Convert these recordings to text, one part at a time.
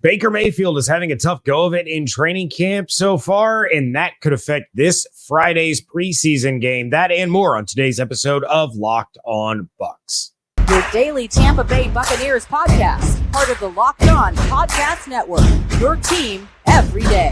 Baker Mayfield is having a tough go of it in training camp so far, and that could affect this Friday's preseason game. That and more on today's episode of Locked On Bucs. Your daily Tampa Bay Buccaneers podcast, part of the Locked On Podcast Network, your team every day.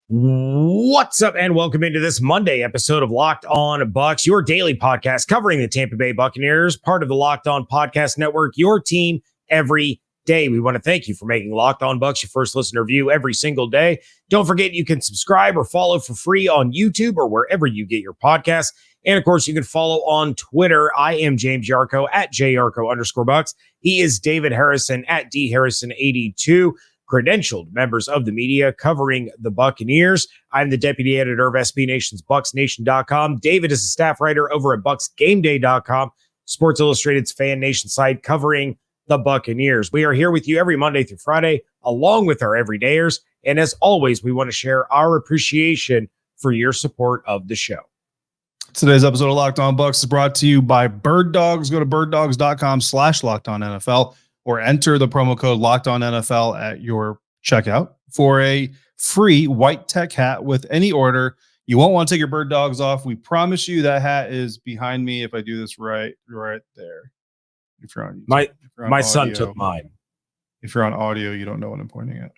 What's up, and welcome into this Monday episode of Locked On Bucs, your daily podcast covering the Tampa Bay Buccaneers, part of the Locked On Podcast Network, your team every day. We want to thank you for making Locked On Bucs your first listener view every single day. Don't forget you can subscribe or follow for free on YouTube or wherever you get your podcasts. And of course, you can follow on Twitter. I am James Yarcho at JYarcho_Bucs. He is David Harrison at DHarrison82. Credentialed members of the media covering the Buccaneers. I'm the deputy editor of SB Nation's BucsNation.com. David is a staff writer over at BucsGameDay.com, Sports Illustrated's Fan Nation site covering the Buccaneers. We are here with you every Monday through Friday, along with our everydayers. And as always, we want to share our appreciation for your support of the show. Today's episode of Locked On Bucs is brought to you by Bird Dogs. Go to birddogs.com/LockedOnNFL. or enter the promo code LockedOnNFL at your checkout for a free white tech hat with any order. You won't want to take your bird dogs off. We promise you that hat is behind me if I do this right there. If you're on YouTube. My son took mine. If you're on audio, you don't know what I'm pointing at.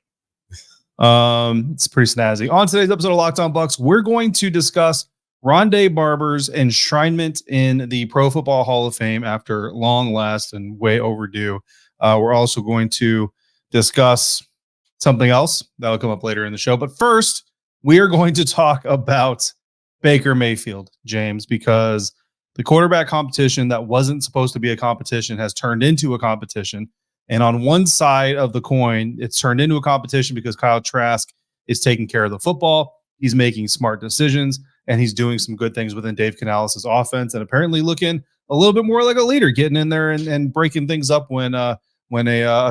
It's pretty snazzy. On today's episode of Locked On Bucs, we're going to discuss Ronde Barber's enshrinement in the Pro Football Hall of Fame after long last and way overdue. We're also going to discuss something else that'll come up later in the show. But first, we are going to talk about Baker Mayfield, James, because the quarterback competition that wasn't supposed to be a competition has turned into a competition. And on one side of the coin, it's turned into a competition because Kyle Trask is taking care of the football. He's making smart decisions, and he's doing some good things within Dave Canales' offense and apparently looking a little bit more like a leader, getting in there and breaking things up when a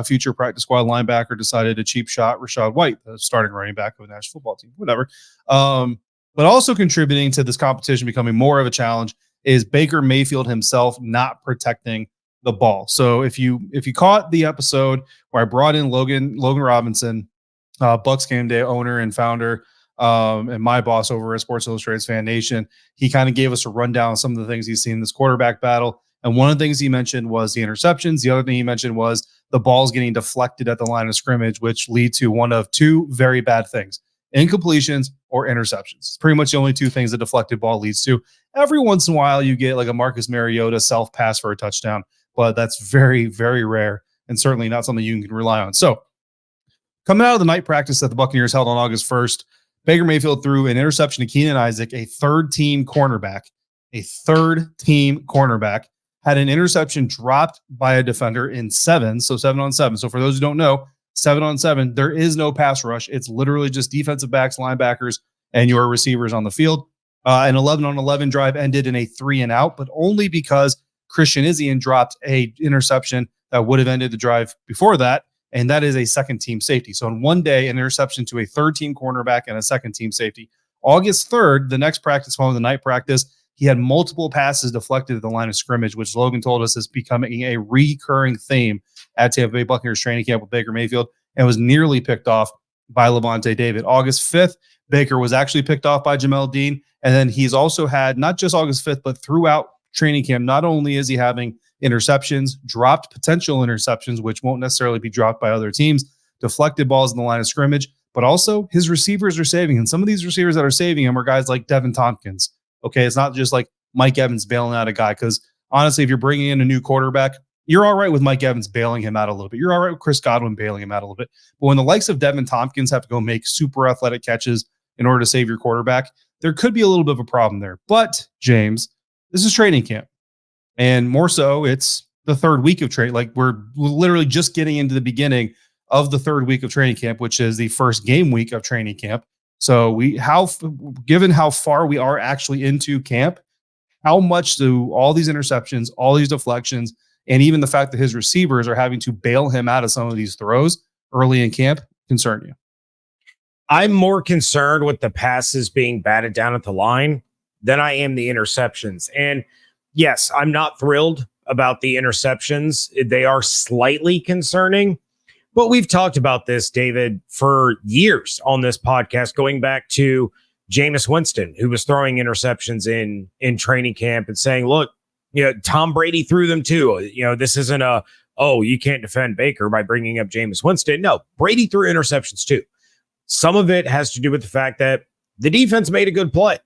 future practice squad linebacker decided to cheap shot Rachaad White, the starting running back of the national football team, whatever. But also contributing to this competition becoming more of a challenge is Baker Mayfield himself not protecting the ball. So if you caught the episode where I brought in Logan Robinson, Bucs Game Day owner and founder, and my boss over at Sports Illustrated's Fan Nation, he kind of gave us a rundown of some of the things he's seen in this quarterback battle. And one of the things he mentioned was the interceptions. The other thing he mentioned was the balls getting deflected at the line of scrimmage, which lead to one of two very bad things: incompletions or interceptions. It's pretty much the only two things a deflected ball leads to. Every once in a while, you get like a Marcus Mariota self-pass for a touchdown, but that's very, very rare and certainly not something you can rely on. So coming out of the night practice that the Buccaneers held on August 1st, Baker Mayfield threw an interception to Keenan Isaac, a third-team cornerback, had an interception dropped by a defender in 7 on 7. So for those who don't know, 7 on 7, there is no pass rush. It's literally just defensive backs, linebackers, and your receivers on the field. An 11 on 11 drive ended in a 3-and-out, but only because Christian Izien dropped a interception that would have ended the drive before that, and that is a second-team safety. So in one day, an interception to a third-team cornerback and a second-team safety. August 3rd, the next practice, following the night practice, he had multiple passes deflected at the line of scrimmage, which Logan told us is becoming a recurring theme at Tampa Bay Buccaneers training camp with Baker Mayfield, and was nearly picked off by Levante David. August 5th, Baker was actually picked off by Jamel Dean, and then he's also had, not just August 5th, but throughout training camp, not only is he having interceptions, dropped potential interceptions, which won't necessarily be dropped by other teams, deflected balls in the line of scrimmage, but also his receivers are saving him. Some of these receivers that are saving him are guys like Devin Tompkins. Okay, it's not just like Mike Evans bailing out a guy, because honestly, if you're bringing in a new quarterback, you're all right with Mike Evans bailing him out a little bit. You're all right with Chris Godwin bailing him out a little bit. But when the likes of Devin Tompkins have to go make super athletic catches in order to save your quarterback, there could be a little bit of a problem there. But, James, this is training camp. And more so, it's the third week of training. Like, we're literally just getting into the beginning of the third week of training camp, which is the first game week of training camp. So given how far we are actually into camp, how much do all these interceptions, all these deflections, and even the fact that his receivers are having to bail him out of some of these throws early in camp concern you? I'm more concerned with the passes being batted down at the line than I am the interceptions. And yes, I'm not thrilled about the interceptions. They are slightly concerning, but we've talked about this, David, for years on this podcast, going back to Jameis Winston, who was throwing interceptions in training camp and saying, look, Tom Brady threw them too. This isn't you can't defend Baker by bringing up Jameis Winston. No, Brady threw interceptions too. Some of it has to do with the fact that the defense made a good play.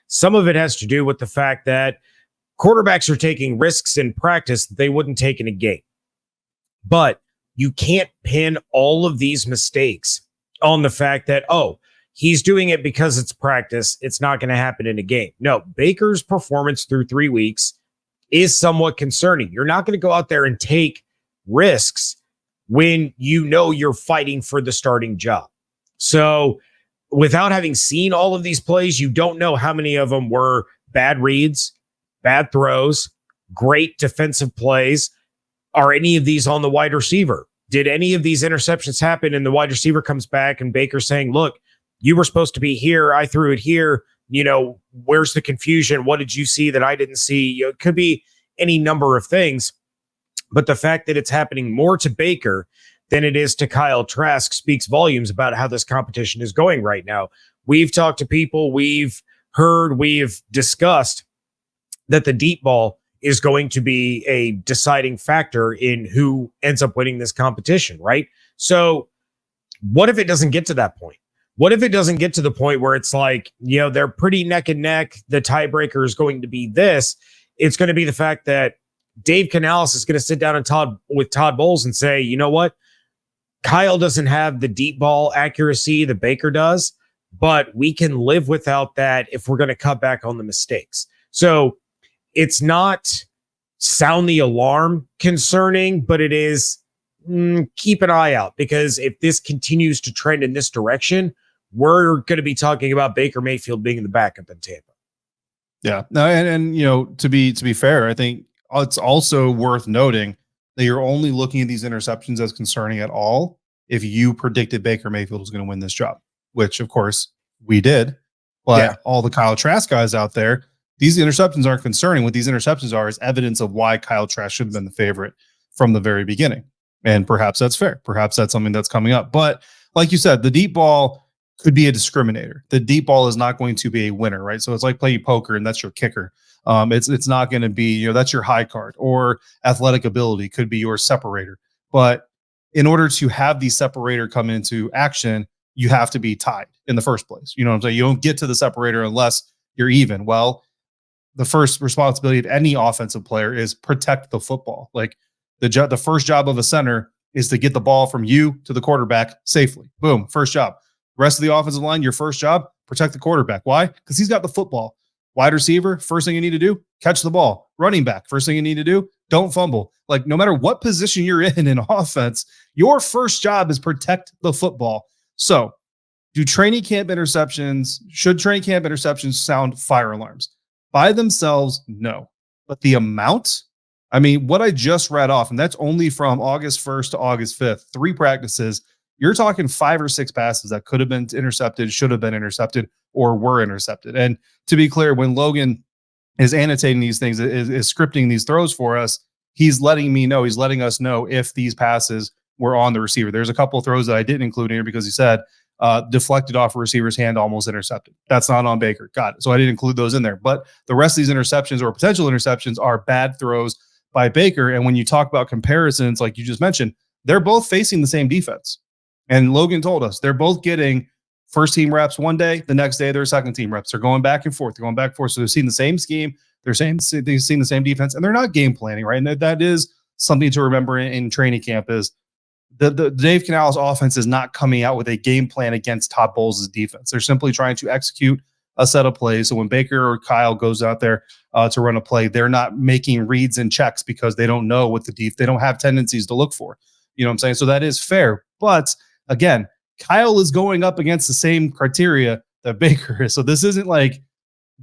Some of it has to do with the fact that quarterbacks are taking risks in practice that they wouldn't take in a game. But you can't pin all of these mistakes on the fact that, he's doing it because it's practice. It's not going to happen in a game. No, Baker's performance through 3 weeks is somewhat concerning. You're not going to go out there and take risks when you're fighting for the starting job. So without having seen all of these plays, you don't know how many of them were bad reads, bad throws, great defensive plays. Are any of these on the wide receiver? Did any of these interceptions happen and the wide receiver comes back and Baker's saying, look, you were supposed to be here. I threw it here. Where's the confusion? What did you see that I didn't see? It could be any number of things. But the fact that it's happening more to Baker than it is to Kyle Trask speaks volumes about how this competition is going right now. We've talked to people, we've heard, we've discussed that the deep ball is going to be a deciding factor in who ends up winning this competition, right? So what if it doesn't get to that point? What if it doesn't get to the point where it's like, they're pretty neck and neck. The tiebreaker is going to be this. It's going to be the fact that Dave Canales is going to sit down with Todd Bowles and say, you know what? Kyle doesn't have the deep ball accuracy that Baker does, but we can live without that if we're going to cut back on the mistakes. So it's not sound the alarm concerning, but it is keep an eye out, because if this continues to trend in this direction, we're going to be talking about Baker Mayfield being the backup in Tampa. Yeah. No, and to be fair, I think it's also worth noting that you're only looking at these interceptions as concerning at all if you predicted Baker Mayfield was going to win this job, which of course we did. But all the Kyle Trask guys out there, these interceptions aren't concerning. What these interceptions are is evidence of why Kyle Trask should have been the favorite from the very beginning. And perhaps that's fair. Perhaps that's something that's coming up. But like you said, the deep ball could be a discriminator. The deep ball is not going to be a winner, right? So it's like playing poker and that's your kicker. It's not going to be, that's your high card, or athletic ability could be your separator. But in order to have the separator come into action, you have to be tied in the first place. You know what I'm saying? You don't get to the separator unless you're even. Well, the first responsibility of any offensive player is protect the football. Like the first job of a center is to get the ball from you to the quarterback safely. Boom, first job. Rest of the offensive line, your first job, protect the quarterback. Why? Because he's got the football. Wide receiver, first thing you need to do, catch the ball. Running back, first thing you need to do, don't fumble. Like no matter what position you're in offense, your first job is protect the football. So should training camp interceptions sound fire alarms? By themselves, no. But the amount, I mean, what I just read off, and that's only from August 1st to August 5th, 3 practices, you're talking 5 or 6 passes that could have been intercepted, should have been intercepted, or were intercepted. And to be clear, when Logan is annotating these things, is scripting these throws for us, he's letting us know if these passes were on the receiver. There's a couple of throws that I didn't include in here because he said deflected off a receiver's hand, almost intercepted. That's not on Baker. Got it. So I didn't include those in there. But the rest of these interceptions or potential interceptions are bad throws by Baker. And when you talk about comparisons, like you just mentioned, they're both facing the same defense. And Logan told us they're both getting first team reps one day, the next day they're second team reps. They're going back and forth. So they're seeing the same scheme. They've seen the same defense, and they're not game planning, right? And that is something to remember in training camp is the Dave Canales offense is not coming out with a game plan against Todd Bowles' defense. They're simply trying to execute a set of plays. So when Baker or Kyle goes out there to run a play, they're not making reads and checks because they don't know what they don't have tendencies to look for. You know what I'm saying? So that is fair. But again, Kyle is going up against the same criteria that Baker is. So this isn't like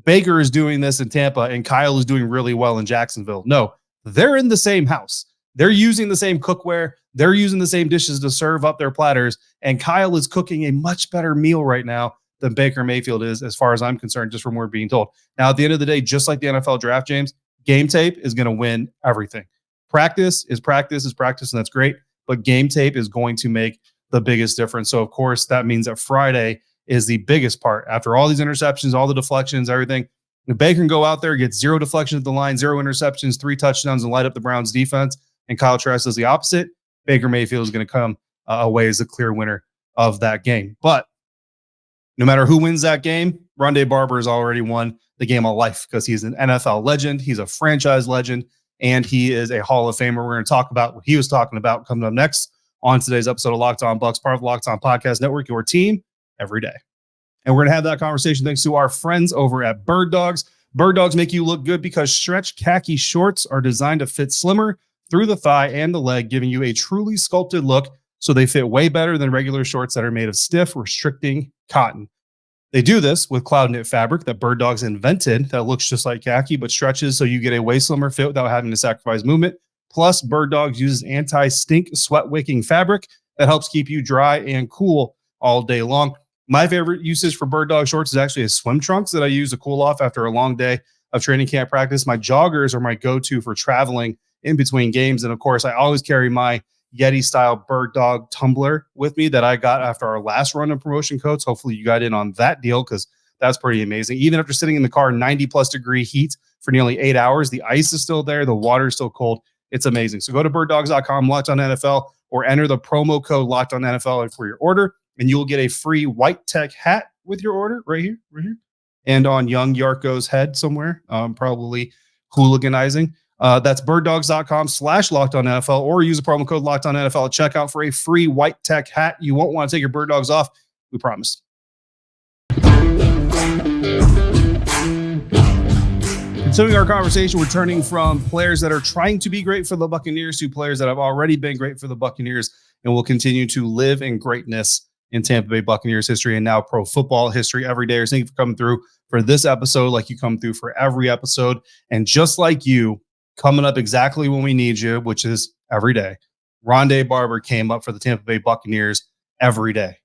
Baker is doing this in Tampa and Kyle is doing really well in Jacksonville. No, they're in the same house. They're using the same cookware. They're using the same dishes to serve up their platters. And Kyle is cooking a much better meal right now than Baker Mayfield is, as far as I'm concerned, just from what we're being told. Now, at the end of the day, just like the NFL draft, James, game tape is going to win everything. Practice is practice, and that's great. But game tape is going to make the biggest difference. So, of course, that means that Friday is the biggest part. After all these interceptions, all the deflections, everything, if Baker can go out there, get 0 deflections at the line, 0 interceptions, 3 touchdowns, and light up the Browns defense, and Kyle Trask does the opposite, Baker Mayfield is going to come away as the clear winner of that game. But no matter who wins that game, Ronde Barber has already won the game of life because he's an NFL legend, he's a franchise legend, and he is a Hall of Famer. We're going to talk about what he was talking about coming up next on today's episode of Locked On Bucs, part of the Locked On Podcast Network, your team every day. And we're going to have that conversation thanks to our friends over at Bird Dogs. Bird Dogs make you look good because stretch khaki shorts are designed to fit slimmer through the thigh and the leg, giving you a truly sculpted look. So they fit way better than regular shorts that are made of stiff, restricting cotton. They do this with cloud knit fabric that Bird Dogs invented that looks just like khaki but stretches so you get a way slimmer fit without having to sacrifice movement. Plus, Bird Dogs uses anti-stink, sweat-wicking fabric that helps keep you dry and cool all day long. My favorite usage for Bird Dog shorts is actually a swim trunks that I use to cool off after a long day of training camp practice. My joggers are my go-to for traveling in between games. And of course, I always carry my Yeti-style Bird Dog tumbler with me that I got after our last run of promotion codes. Hopefully you got in on that deal because that's pretty amazing. Even after sitting in the car 90-plus degree heat for nearly 8 hours, the ice is still there. The water is still cold. It's amazing. So go to birddogs.com, Locked On NFL, or enter the promo code Locked On NFL for your order, and you will get a free white tech hat with your order right here, and on young Yarcho's head somewhere, probably hooliganizing. That's birddogs.com/LockedOnNFL, or use the promo code Locked On NFL at checkout for a free white tech hat. You won't want to take your Bird Dogs off. We promise. Continuing our conversation, we're turning from players that are trying to be great for the Buccaneers to players that have already been great for the Buccaneers and will continue to live in greatness in Tampa Bay Buccaneers history and now pro football history every day. Thank you for coming through for this episode like you come through for every episode. And just like you, coming up exactly when we need you, which is every day, Ronde Barber came up for the Tampa Bay Buccaneers every day.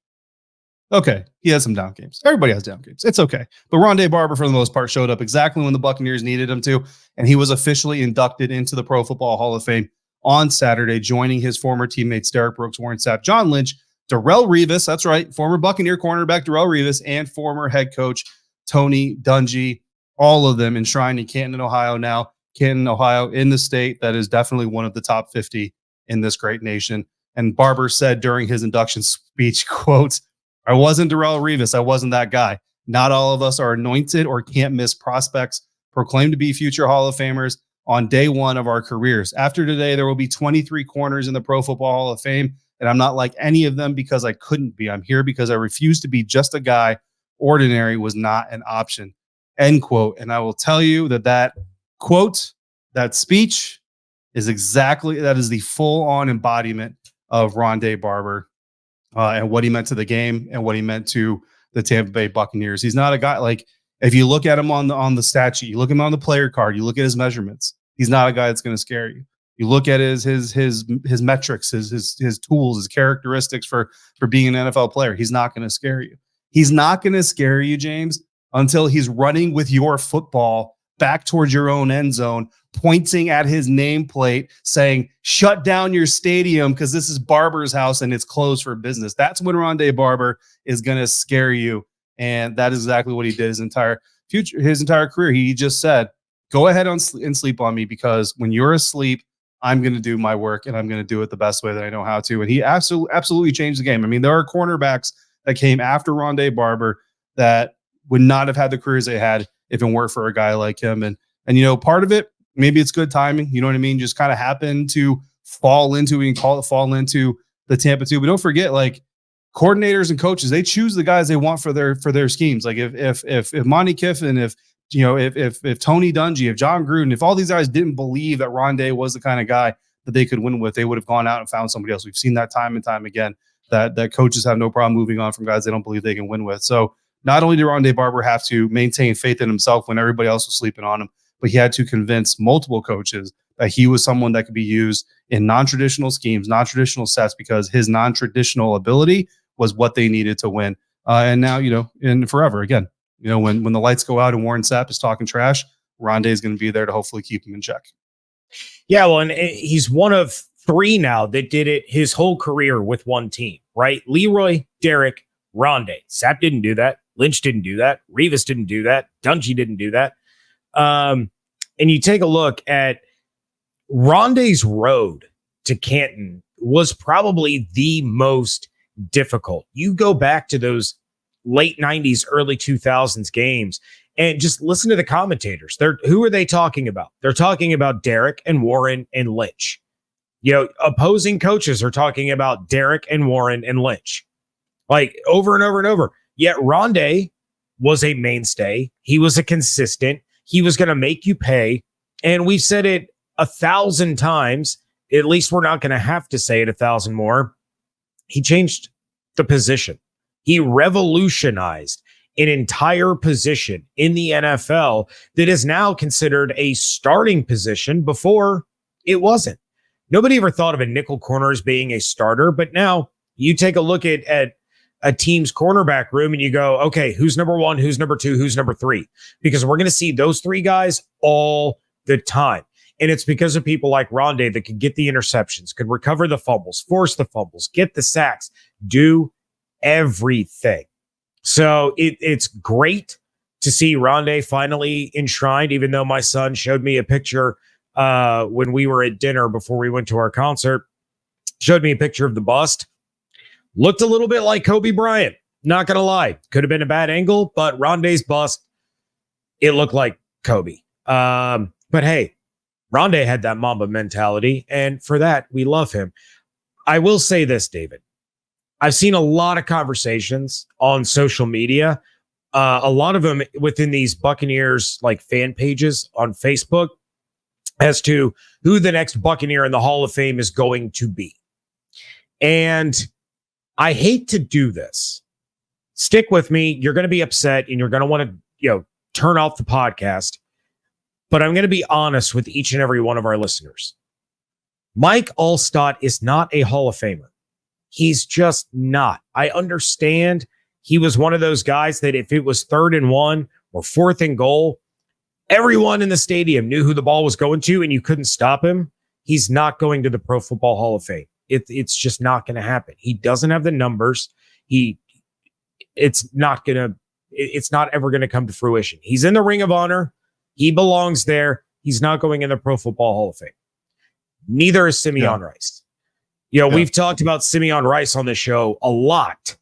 Okay, he has some down games. Everybody has down games. It's okay. But Ronde Barber, for the most part, showed up exactly when the Buccaneers needed him to, and he was officially inducted into the Pro Football Hall of Fame on Saturday, joining his former teammates Derek Brooks, Warren Sapp, John Lynch, Darrelle Revis, that's right, former Buccaneer cornerback Darrelle Revis, and former head coach Tony Dungy, all of them enshrined in Canton, Ohio now. Canton, Ohio, in the state that is definitely one of the top 50 in this great nation. And Barber said during his induction speech, quote, "I wasn't Darrelle Revis. I wasn't that guy. Not all of us are anointed or can't miss prospects proclaimed to be future Hall of Famers on day one of our careers. After today, there will be 23 corners in the Pro Football Hall of Fame, and I'm not like any of them because I couldn't be. I'm here because I refuse to be just a guy. Ordinary was not an option," end quote. And I will tell you that quote, that speech is that is the full-on embodiment of Ronde Barber and what he meant to the game and what he meant to the Tampa Bay Buccaneers. He's not a guy like, if you look at him on the stat sheet, you look at him on the player card, you look at his measurements, he's not a guy that's going to scare you. You look at his metrics, his tools, his characteristics for being an NFL player. He's not going to scare you. He's not going to scare you, James, until he's running with your football back towards your own end zone, pointing at his nameplate, saying, "Shut down your stadium because this is Barber's house and it's closed for business." That's when Ronde Barber is going to scare you. And that is exactly what he did his entire career. He just said, "Go ahead and sleep on me because when you're asleep, I'm going to do my work and I'm going to do it the best way that I know how to." And he absolutely changed the game. I mean, there are cornerbacks that came after Ronde Barber that would not have had the careers they had if it weren't for a guy like him. And part of it, maybe it's good timing. You know what I mean? Just kind of happened to fall into the Tampa 2. But don't forget, like, coordinators and coaches, they choose the guys they want for their schemes. Like if Monty Kiffin, if Tony Dungy, if John Gruden, if all these guys didn't believe that Ronde was the kind of guy that they could win with, they would have gone out and found somebody else. We've seen that time and time again, that coaches have no problem moving on from guys they don't believe they can win with. So not only did Ronde Barber have to maintain faith in himself when everybody else was sleeping on him, but he had to convince multiple coaches that he was someone that could be used in non-traditional schemes, non-traditional sets, because his non-traditional ability was what they needed to win. And now, and forever again, when the lights go out and Warren Sapp is talking trash, Ronde is going to be there to hopefully keep him in check. Yeah, well, and he's one of 3 now that did it his whole career with one team, right? Leroy, Derek, Ronde. Sapp didn't do that. Lynch didn't do that. Revis didn't do that. Dungy didn't do that. And you take a look at Ronde's road to Canton was probably the most difficult. You go back to those late 90s, early 2000s games and just listen to the commentators. Who are they talking about? They're talking about Derek and Warren and Lynch. Opposing coaches are talking about Derek and Warren and Lynch, like over and over and over. Yet Ronde was a mainstay. He was a consistent. He was going to make you pay. And we've said it 1,000 times. At least we're not going to have to say it 1,000 more. He changed the position. He revolutionized an entire position in the NFL that is now considered a starting position. Before, it wasn't. Nobody ever thought of a nickel corner as being a starter, but now you take a look at a team's cornerback room and you go, okay, who's number 1, who's number 2, who's number 3? Because we're going to see those 3 guys all the time. And it's because of people like Ronde that could get the interceptions, could recover the fumbles, force the fumbles, get the sacks, do everything. So it's great to see Ronde finally enshrined, even though my son showed me a picture when we were at dinner before we went to our concert, showed me a picture of the bust. Looked a little bit like Kobe Bryant. Not going to lie. Could have been a bad angle, but Ronde's bust, it looked like Kobe. But hey, Ronde had that Mamba mentality, and for that, we love him. I will say this, David. I've seen a lot of conversations on social media, a lot of them within these Buccaneers like fan pages on Facebook, as to who the next Buccaneer in the Hall of Fame is going to be. And I hate to do this. Stick with me. You're going to be upset and you're going to want to, turn off the podcast. But I'm going to be honest with each and every one of our listeners. Mike Alstott is not a Hall of Famer. He's just not. I understand he was one of those guys that if it was 3rd and 1 or 4th and goal, everyone in the stadium knew who the ball was going to and you couldn't stop him. He's not going to the Pro Football Hall of Fame. It's just not going to happen. He doesn't have the numbers. It's not ever going to come to fruition. He's in the Ring of Honor. He belongs there. He's not going in the Pro Football Hall of Fame. Neither is Simeon Rice. We've talked about Simeon Rice on this show a lot.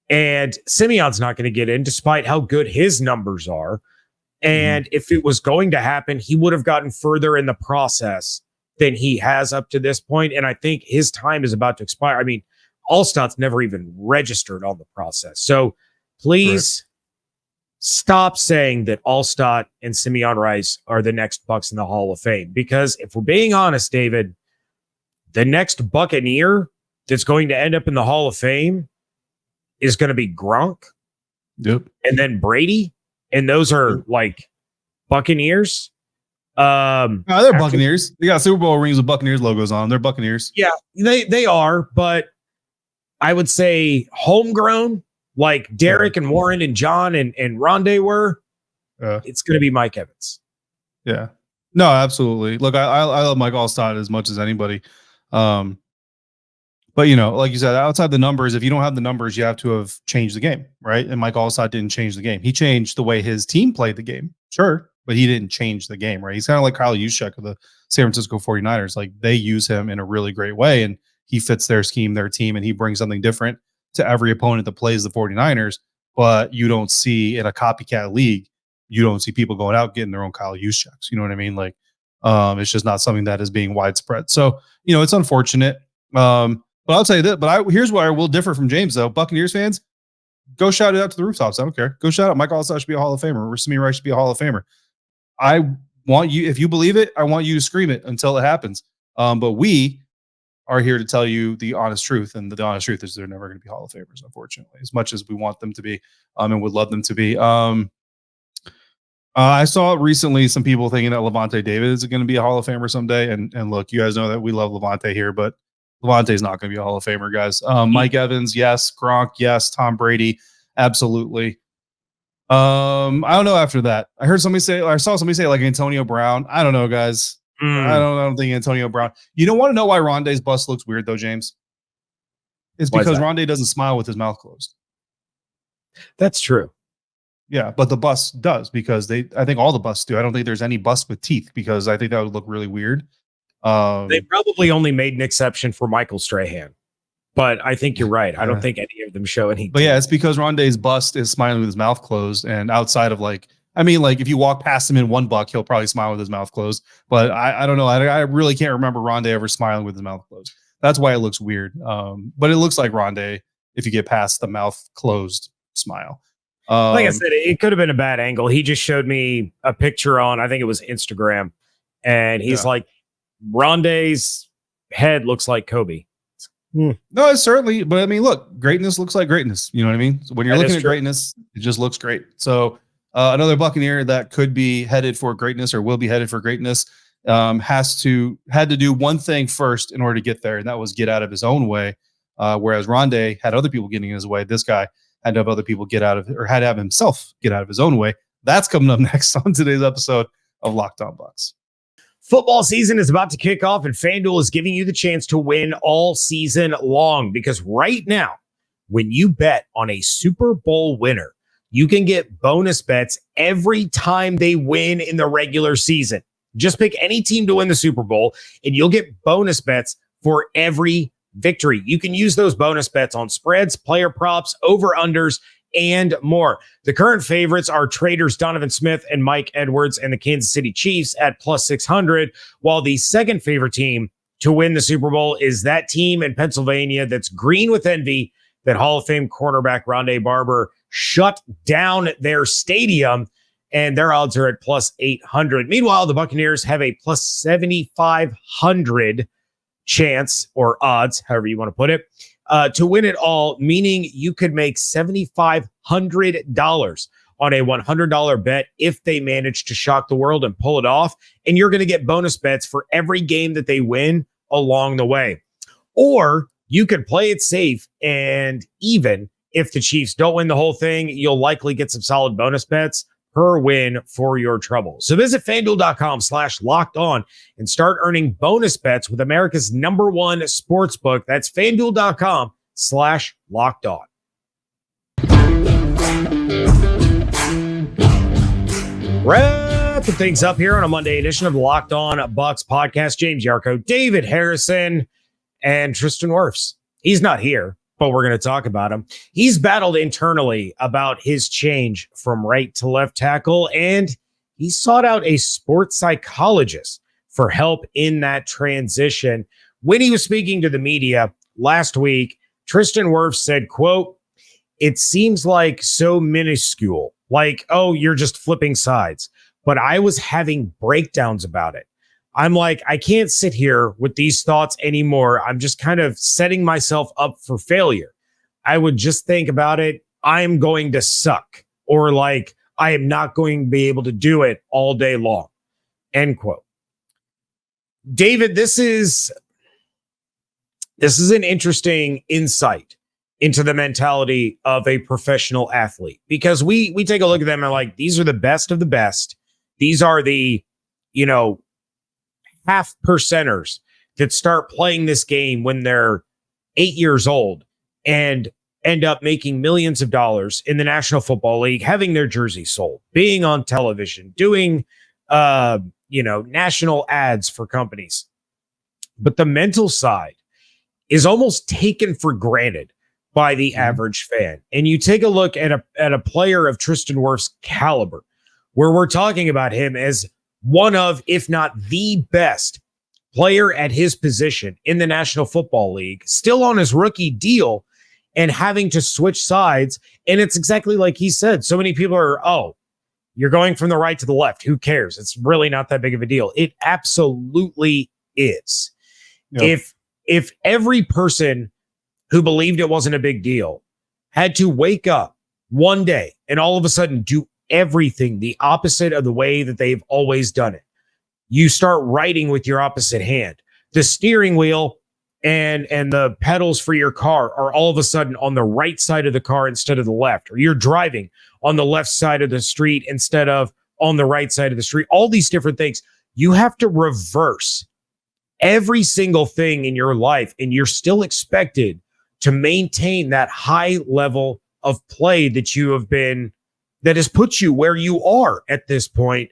And Simeon's not going to get in despite how good his numbers are. And if it was going to happen, he would have gotten further in the process than he has up to this point. And I think his time is about to expire. I mean, Alstott's never even registered on the process. So please stop saying that Alstott and Simeon Rice are the next Bucs in the Hall of Fame. Because if we're being honest, David, the next Buccaneer that's going to end up in the Hall of Fame is going to be Gronk. Yep. And then Brady. And those are like Buccaneers. They're Buccaneers. They got Super Bowl rings with Buccaneers logos on them. They're Buccaneers. Yeah, they are. But I would say homegrown, like Derek and Warren and John and Ronde were. It's going to be Mike Evans. Yeah. No, absolutely. Look, I love Mike Alstott as much as anybody. But, like you said, outside the numbers, if you don't have the numbers, you have to have changed the game, right? And Mike Alstott didn't change the game. He changed the way his team played the game, sure, but he didn't change the game, right? He's kind of like Kyle Juszczyk of the San Francisco 49ers. Like, they use him in a really great way, and he fits their scheme, their team, and he brings something different to every opponent that plays the 49ers. But you don't see in a copycat league, you don't see people going out getting their own Kyle Juszczyks. You know what I mean? Like, it's just not something that is being widespread. So, it's unfortunate. But I'll tell you that. But here's where I will differ from James, though. Buccaneers fans, go shout it out to the rooftops. I don't care. Go shout out. Mike Alstott should be a Hall of Famer. Or Simeon Rice should be a Hall of Famer. I want you, if you believe it, I want you to scream it until it happens. But we are here to tell you the honest truth. And the honest truth is they're never going to be Hall of Famers, unfortunately, as much as we want them to be and would love them to be. I saw recently some people thinking that Levante David is going to be a Hall of Famer someday. And look, you guys know that we love Levante here, but Levante is not going to be a Hall of Famer, guys. Mike Evans, yes. Gronk, yes. Tom Brady, absolutely. I don't know after that. I saw somebody say like Antonio Brown. I don't know, guys. I don't think Antonio Brown. You don't want to know why Ronde's bust looks weird, though, James? It's because Ronde doesn't smile with his mouth closed. That's true. Yeah, but the bust does because I think all the busts do. I don't think there's any bust with teeth because I think that would look really weird. They probably only made an exception for Michael Strahan, but I think you're right. I don't think any of them show any. But yeah, it's because Ronde's bust is smiling with his mouth closed, and outside of if you walk past him in one buck, he'll probably smile with his mouth closed. But I don't know. I really can't remember Ronde ever smiling with his mouth closed. That's why it looks weird. But it looks like Ronde if you get past the mouth closed smile. Like I said, it could have been a bad angle. He just showed me a picture on, I think it was Instagram, and he's like, Ronde's head looks like Kobe. No, it's certainly, but I mean, look, greatness looks like greatness. You know what I mean? So when you're looking at greatness, it just looks great. So another Buccaneer that could be headed for greatness or will be headed for greatness had to do one thing first in order to get there, and that was get out of his own way. Whereas Ronde had other people getting in his way. This guy had to have other people had to have himself get out of his own way. That's coming up next on today's episode of Locked On Bucs. Football season is about to kick off, and FanDuel is giving you the chance to win all season long because right now, when you bet on a Super Bowl winner, you can get bonus bets every time they win in the regular season. Just pick any team to win the Super Bowl, and you'll get bonus bets for every victory. You can use those bonus bets on spreads, player props, over-unders, and more. The current favorites are traders Donovan Smith and Mike Edwards and the Kansas City Chiefs at plus 600, while the second favorite team to win the Super Bowl is that team in Pennsylvania that's green with envy that Hall of Fame cornerback Ronde Barber shut down their stadium, and their odds are at plus 800. Meanwhile, the Buccaneers have a plus 7,500 chance or odds, however you want to put it, to win it all, meaning you could make $7,500 on a $100 bet if they manage to shock the world and pull it off. And you're going to get bonus bets for every game that they win along the way. Or you could play it safe, and even if the Chiefs don't win the whole thing, you'll likely get some solid bonus bets per win for your trouble. So visit FanDuel.com/locked-on and start earning bonus bets with America's #1 sportsbook. That's FanDuel.com/locked-on. Wrapping things up here on a Monday edition of the Locked On Bucs podcast. James Yarcho, David Harrison, and Tristan Wirfs. He's not here, but we're going to talk about him. He's battled internally about his change from right to left tackle, and he sought out a sports psychologist for help in that transition. When he was speaking to the media last week, Tristan Wirfs said, quote, "It seems like so minuscule, like, oh, you're just flipping sides. But I was having breakdowns about it. I'm like, I can't sit here with these thoughts anymore. I'm just kind of setting myself up for failure. I would just think about it. I'm going to suck, or like, I am not going to be able to do it all day long." End quote. David, this is an interesting insight into the mentality of a professional athlete, because we take a look at them and like, these are the best of the best. These are the, half percenters that start playing this game when they're 8 years old and end up making millions of dollars in the National Football League, having their jersey sold, being on television, doing, national ads for companies. But the mental side is almost taken for granted by the average fan. And you take a look at a player of Tristan Wirfs' caliber, where we're talking about him as one of, if not the best player at his position in the National Football League, still on his rookie deal and having to switch sides. And it's exactly like he said. So many people are, oh, you're going from the right to the left. Who cares? It's really not that big of a deal. It absolutely is. Yep. If every person who believed it wasn't a big deal had to wake up one day and all of a sudden do everything the opposite of the way that they've always done it. You start writing with your opposite hand. The steering wheel and the pedals for your car are all of a sudden on the right side of the car instead of the left, or you're driving on the left side of the street instead of on the right side of the street. All these different things. You have to reverse every single thing in your life, and you're still expected to maintain that high level of play that has put you where you are at this point.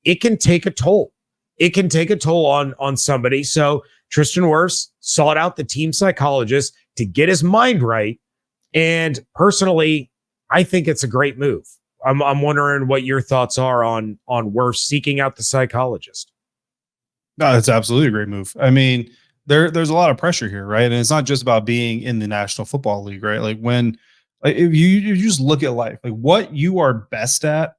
It can take a toll. It can take a toll on somebody. So Tristan Wirfs sought out the team psychologist to get his mind right. And personally, I think it's a great move. I'm wondering what your thoughts are on Wirfs seeking out the psychologist. No, it's absolutely a great move. I mean, there's a lot of pressure here, right? And it's not just about being in the National Football League, right? Like if you just look at life, like what you are best at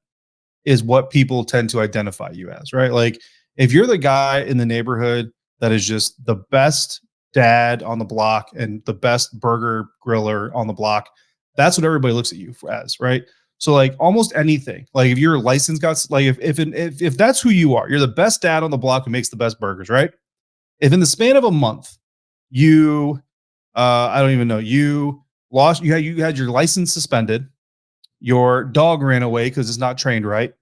is what people tend to identify you as, right? Like if you're the guy in the neighborhood that is just the best dad on the block and the best burger griller on the block, that's what everybody looks at you as, right? So like almost anything, like if your license got like if that's who you are, you're the best dad on the block who makes the best burgers, right? If in the span of a month you I don't even know, you had your license suspended, your dog ran away because it's not trained right,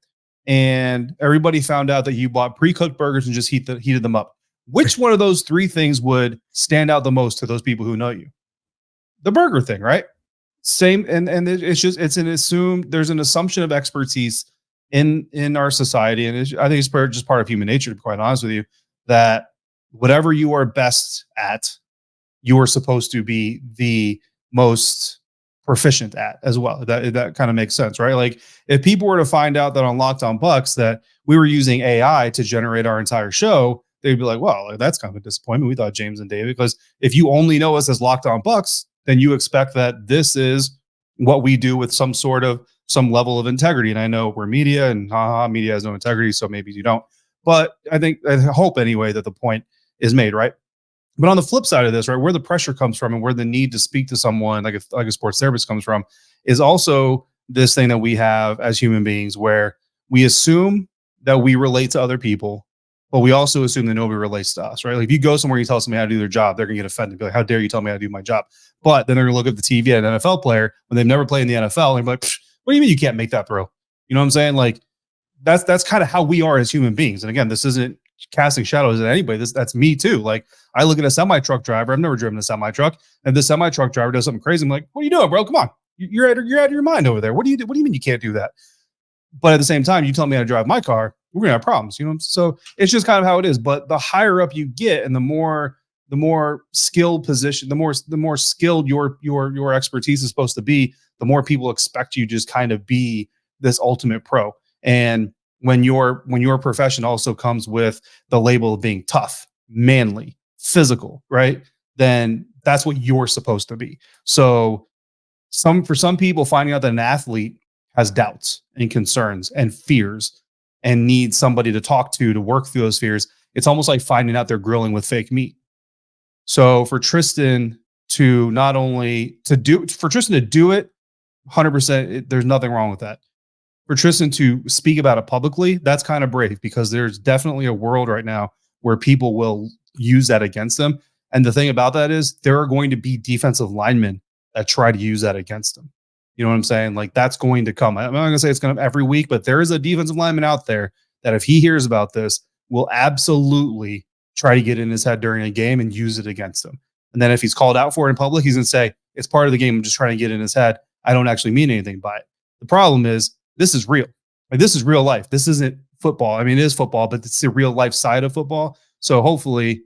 and everybody found out that you bought pre-cooked burgers and just heated them up, which one of those three things would stand out the most to those people who know you? The burger thing, right? Same, and there's an assumption of expertise in our society, and I think it's just part of human nature, to be quite honest with you, that whatever you are best at, you are supposed to be the most proficient at as well. That kind of makes sense, right? Like if people were to find out that on Locked On Bucs that we were using AI to generate our entire show, they'd be like, well, that's kind of a disappointment. We thought James and David, because if you only know us as Locked On Bucs, then you expect that this is what we do with some level of integrity. And I know we're media, and media has no integrity, so maybe you don't. But I hope anyway that the point is made, right? But on the flip side of this, right, where the pressure comes from and where the need to speak to someone like a sports therapist comes from is also this thing that we have as human beings, where we assume that we relate to other people, but we also assume that nobody relates to us, right? Like if you go somewhere and you tell somebody how to do their job, they're gonna get offended, be like, how dare you tell me how to do my job? But then they're gonna look at the TV at an NFL player when they've never played in the NFL and be like, what do you mean you can't make that throw? You know what I'm saying? Like that's kind of how we are as human beings. And again, this isn't casting shadows at anybody. That's me too. Like I look at a semi-truck driver. I've never driven a semi-truck, and the semi-truck driver does something crazy. I'm like, what are you doing, bro? Come on. You're out of your mind over there. What do you do? What do you mean you can't do that? But at the same time, you tell me how to drive my car, we're gonna have problems, you know? So it's just kind of how it is. But the higher up you get and the more skilled position, the more skilled your expertise is supposed to be, the more people expect you to just kind of be this ultimate pro. And when your profession also comes with the label of being tough, manly, physical, right? Then that's what you're supposed to be. So for some people, finding out that an athlete has doubts and concerns and fears and needs somebody to talk to work through those fears, it's almost like finding out they're grilling with fake meat. So for Tristan to do it 100%, there's nothing wrong with that. For Tristan to speak about it publicly, that's kind of brave, because there's definitely a world right now where people will use that against them. And the thing about that is there are going to be defensive linemen that try to use that against them. You know what I'm saying? Like that's going to come. I'm not going to say it's going to every week, but there is a defensive lineman out there that if he hears about this, will absolutely try to get in his head during a game and use it against him. And then if he's called out for it in public, he's going to say, it's part of the game. I'm just trying to get in his head. I don't actually mean anything by it. The problem is, this is real. Like this is real life. This isn't football. I mean, it is football, but it's the real life side of football. So hopefully,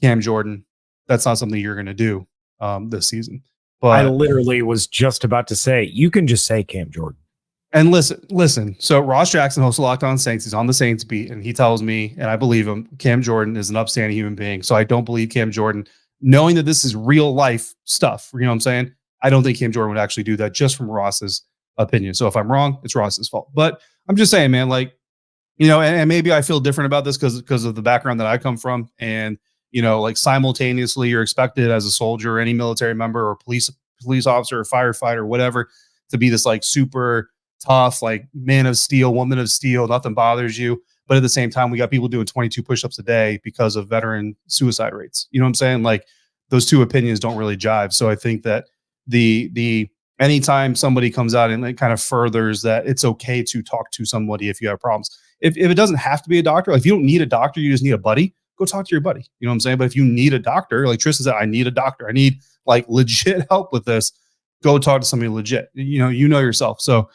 Cam Jordan, that's not something you're going to do this season. But I literally was just about to say, you can just say Cam Jordan. And listen. So Ross Jackson hosts Locked On Saints. He's on the Saints beat, and he tells me, and I believe him, Cam Jordan is an upstanding human being. So I don't believe Cam Jordan, knowing that this is real life stuff. You know what I'm saying? I don't think Cam Jordan would actually do that, just from Ross's opinion. So if I'm wrong, it's Ross's fault. But I'm just saying, man, like, you know, and maybe I feel different about this because of the background that I come from. And, you know, like simultaneously you're expected as a soldier or any military member or police officer or firefighter or whatever to be this like super tough, like man of steel, woman of steel, nothing bothers you. But at the same time, we got people doing 22 push-ups a day because of veteran suicide rates. You know what I'm saying? Like those two opinions don't really jive. So I think that the anytime somebody comes out and it kind of furthers that it's okay to talk to somebody if you have problems. If it doesn't have to be a doctor, like if you don't need a doctor, you just need a buddy, go talk to your buddy. You know what I'm saying? But if you need a doctor, like Tristan said, I need a doctor. I need like legit help with this. Go talk to somebody legit. You know yourself. So,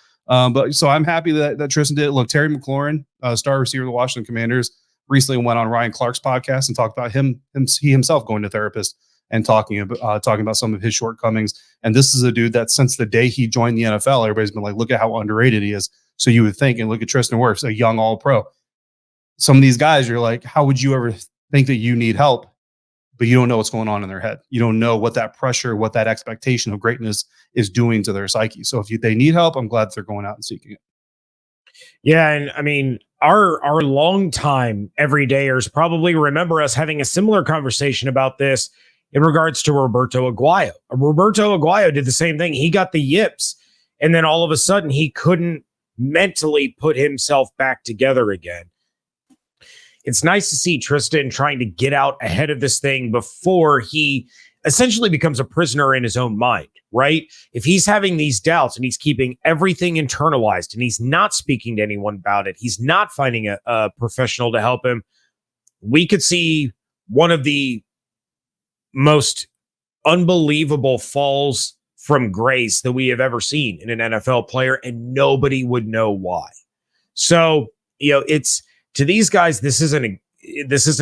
so I'm happy that Tristan did it. Look, Terry McLaurin, star receiver of the Washington Commanders, recently went on Ryan Clark's podcast and talked about he himself going to therapist and talking about some of his shortcomings. And this is a dude that since the day he joined the NFL, everybody's been like, look at how underrated he is. So you would think, and look at Tristan Wirfs, a young All-Pro. Some of these guys, you're like, how would you ever think that you need help? But you don't know what's going on in their head. You don't know what that pressure, what that expectation of greatness is doing to their psyche. So if they need help, I'm glad they're going out and seeking it. Yeah, and I mean, our longtime everydayers probably remember us having a similar conversation about this in regards to Roberto Aguayo. Roberto Aguayo did the same thing. He got the yips, and then all of a sudden he couldn't mentally put himself back together again. It's nice to see Tristan trying to get out ahead of this thing before he essentially becomes a prisoner in his own mind, right? If he's having these doubts and he's keeping everything internalized and he's not speaking to anyone about it, he's not finding a professional to help him, we could see one of the most unbelievable falls from grace that we have ever seen in an NFL player, and nobody would know why. So, it's to these guys, this isn't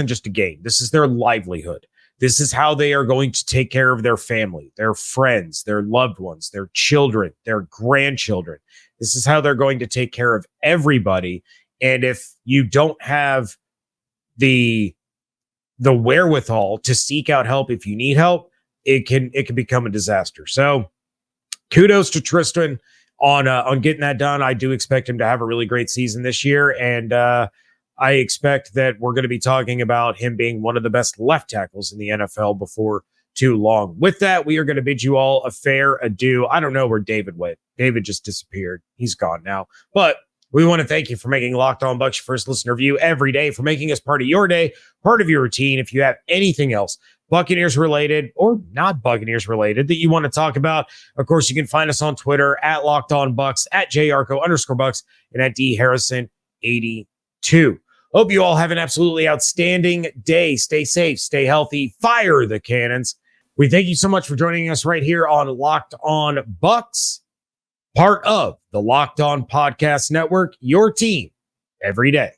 just a game. This is their livelihood. This is how they are going to take care of their family, their friends, their loved ones, their children, their grandchildren. This is how they're going to take care of everybody. And if you don't have the wherewithal to seek out help if you need help, it can become a disaster. So kudos to Tristan on getting that done. I do expect him to have a really great season this year. And I expect that we're going to be talking about him being one of the best left tackles in the NFL before too long. With that, we are going to bid you all a fair adieu. I don't know where David went. David just disappeared. He's gone now. But we want to thank you for making Locked On Bucs your first listener view every day, for making us part of your day, part of your routine. If you have anything else Buccaneers related or not Buccaneers related that you want to talk about, of course, you can find us on Twitter at Locked On Bucs, at Yarcho_Bucs, and at DHarrison82. Hope you all have an absolutely outstanding day. Stay safe, stay healthy, fire the cannons. We thank you so much for joining us right here on Locked On Bucs, part of the Locked On Podcast Network, your team every day.